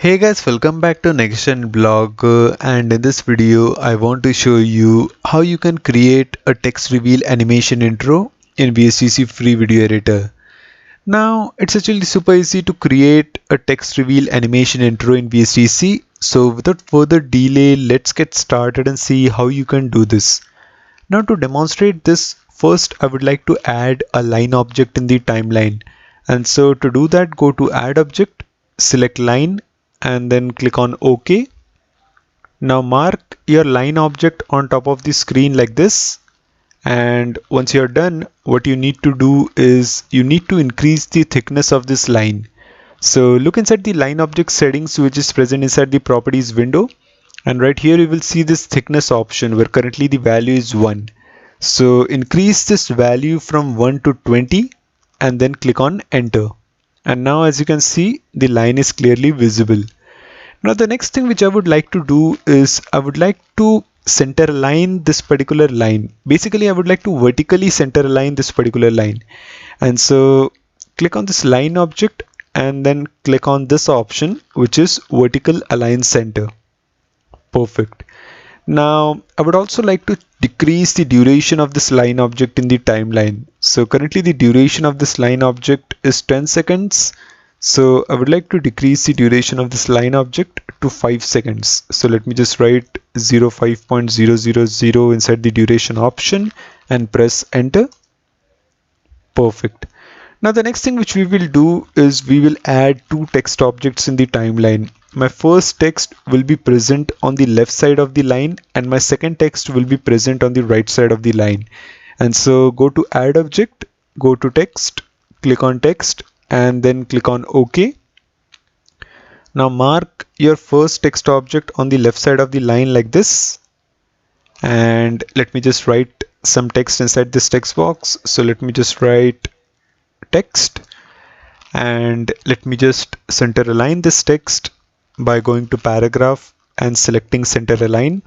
Hey guys, welcome back to NextGenBlogger, and in this video I want to show you how you can create a text reveal animation intro in Vsdc free video editor. Now it's actually super easy to create a text reveal animation intro in Vsdc, so without further delay let's get started and see how you can do this. Now to demonstrate this, first I would like to add a line object in the timeline. And so to do that, go to add object, select line and then click on OK. Now mark your line object on top of the screen like this. And once you're done, what you need to do is you need to increase the thickness of this line. So look inside the line object settings which is present inside the properties window. And right here you will see this thickness option where currently the value is 1. So increase this value from 1 to 20 and then click on enter. And now as you can see, the line is clearly visible. Now the next thing which I would like to do is I would like to center align this particular line. Basically I would like to vertically center align this particular line. And so click on this line object and then click on this option which is vertical align center. Perfect. Now I would also like to decrease the duration of this line object in the timeline. So currently the duration of this line object is 10 seconds. So I would like to decrease the duration of this line object to 5 seconds. So let me just write 05.000 inside the duration option and press enter. Perfect. Now the next thing which we will do is we will add two text objects in the timeline. My first text will be present on the left side of the line and my second text will be present on the right side of the line. And so go to add object, go to text, click on text and then click on OK. Now mark your first text object on the left side of the line like this. And let me just write some text inside this text box. So let me just write text and let me just center align this text by going to paragraph and selecting center align.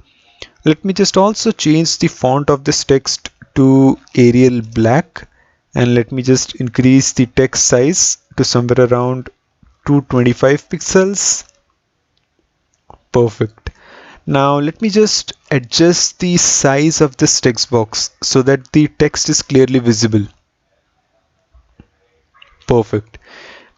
Let me just also change the font of this text to Arial black and let me just increase the text size to somewhere around 225 pixels. Perfect. Now let me just adjust the size of this text box so that the text is clearly visible. Perfect.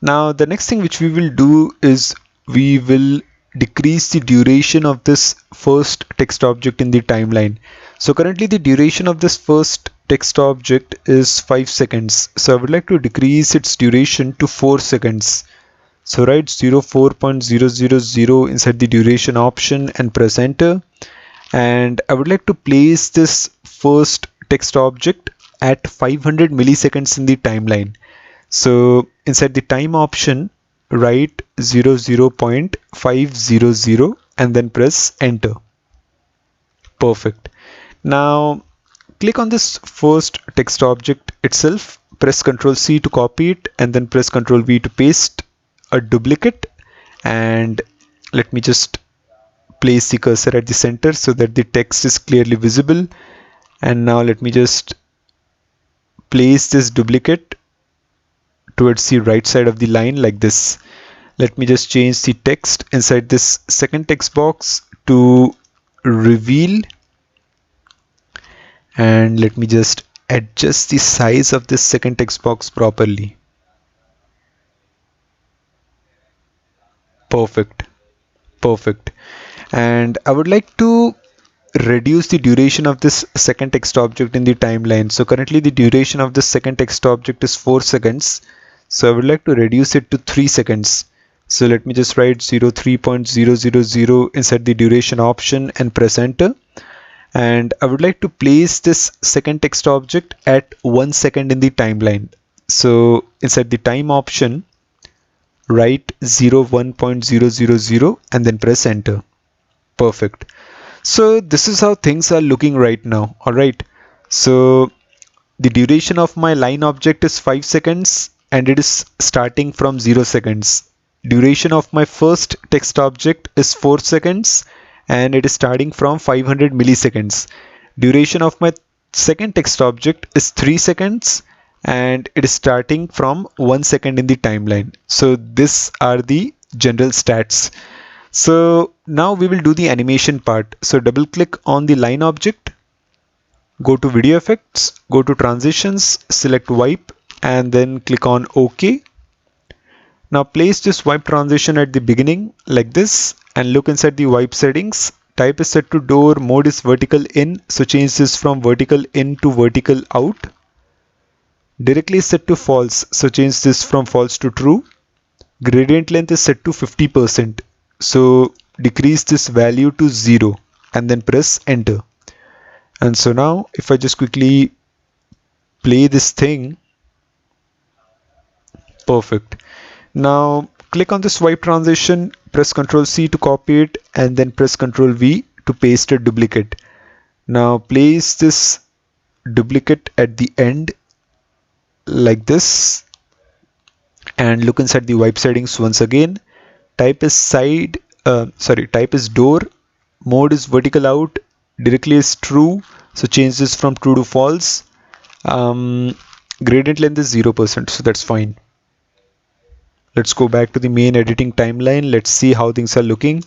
Now the next thing which we will do is we will decrease the duration of this first text object in the timeline. So currently the duration of this first text object is 5 seconds. So I would like to decrease its duration to 4 seconds. So write 04.000 inside the duration option and press enter. And I would like to place this first text object at 500 milliseconds in the timeline. So inside the time option, write 00.500 and then press enter. Perfect. Now click on this first text object itself, press Ctrl C to copy it and then press Ctrl V to paste a duplicate, and let me just place the cursor at the center so that the text is clearly visible. And now let me just place this duplicate towards the right side of the line like this. Let me just change the text inside this second text box to reveal and let me just adjust the size of this second text box properly. Perfect. And I would like to reduce the duration of this second text object in the timeline. So currently the duration of this second text object is 4 seconds. So I would like to reduce it to 3 seconds. So let me just write 03.000 inside the duration option and press enter. And I would like to place this second text object at 1 second in the timeline. So inside the time option, write 01.000 and then press enter. Perfect. So this is how things are looking right now. Alright. So the duration of my line object is 5 seconds and it is starting from 0 seconds. Duration of my first text object is 4 seconds and it is starting from 500 milliseconds. Duration of my second text object is 3 seconds and it is starting from 1 second in the timeline. So these are the general stats. So now we will do the animation part. So double click on the line object, go to video effects, go to transitions, select wipe, and then click on OK. Now place this wipe transition at the beginning like this and look inside the wipe settings. Type is set to door, mode is vertical in, so change this from vertical in to vertical out. Directly is set to false, so change this from false to true. Gradient length is set to 50%, so decrease this value to 0 and then press enter. And so now if I just quickly play this thing, perfect. Now click on the swipe transition, press Ctrl C to copy it, and then press Ctrl V to paste a duplicate. Now place this duplicate at the end like this and look inside the wipe settings once again. Type is door, mode is vertical out, directly is true, so change this from true to false. Gradient length is 0%, so that's fine. Let's go back to the main editing timeline. Let's see how things are looking.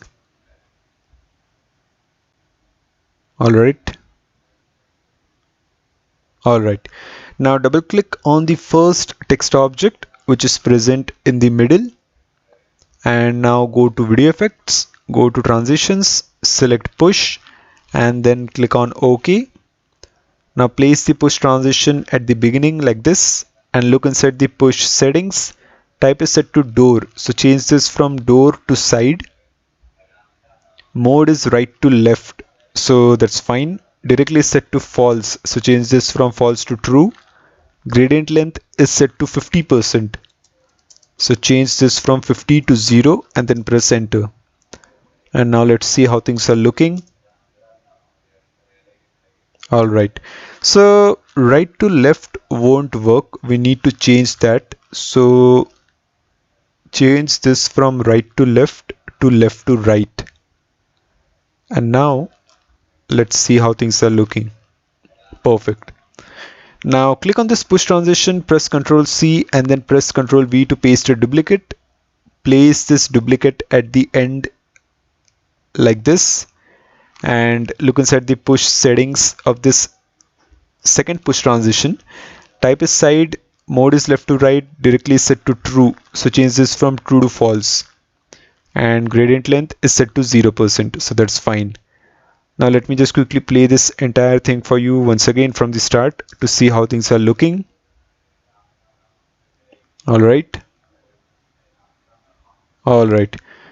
Alright. Now double click on the first text object which is present in the middle, and now go to video effects, go to transitions, select push, and then click on OK. Now place the push transition at the beginning like this and look inside the push settings. Type is set to door, so change this from door to side. Mode is right to left, so that's fine. Directly is set to false, so change this from false to true. Gradient length is set to 50%, so change this from 50 to 0 and then press enter. And now let's see how things are looking. Alright, so right to left won't work, we need to change that. So change this from right to left to right. And now let's see how things are looking. Perfect. Now click on this push transition, press Ctrl C and then press Ctrl V to paste a duplicate. Place this duplicate at the end like this and look inside the push settings of this second push transition. Type is side, mode is left to right, directly is set to true, so change this from true to false. And gradient length is set to 0%, so that's fine. Now let me just quickly play this entire thing for you once again from the start to see how things are looking. Alright.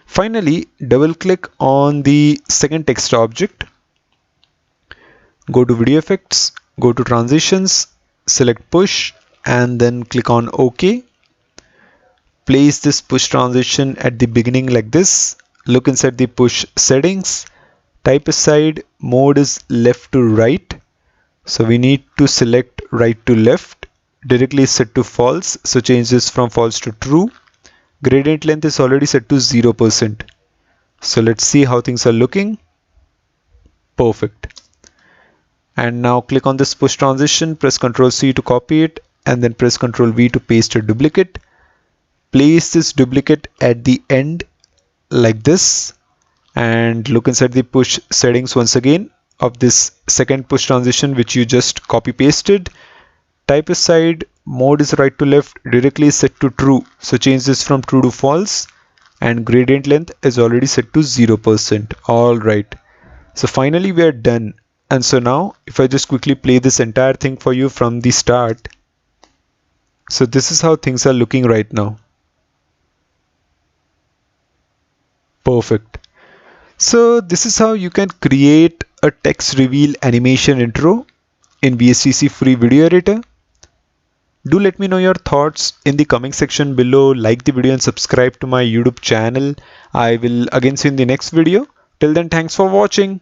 Finally, double click on the second text object. Go to video effects, go to transitions, select push and then click on OK. Place this push transition at the beginning like this. Look inside the push settings. Type is side, mode is left to right. So we need to select right to left. Directly is set to false, so change this from false to true. Gradient length is already set to 0%. So let's see how things are looking. Perfect. And now click on this push transition, press Ctrl C to copy it and then press Ctrl V to paste a duplicate. Place this duplicate at the end like this and look inside the push settings once again of this second push transition which you just copy pasted. Type is side, mode is right to left, directly is set to true, so change this from true to false, and gradient length is already set to 0%. Alright, so finally we are done. And so now if I just quickly play this entire thing for you from the start, so this is how things are looking right now. Perfect. So this is how you can create a text reveal animation intro in Vsdc free video editor. Do let me know your thoughts in the comment section below. Like the video and subscribe to my YouTube channel. I will again see you in the next video. Till then, thanks for watching.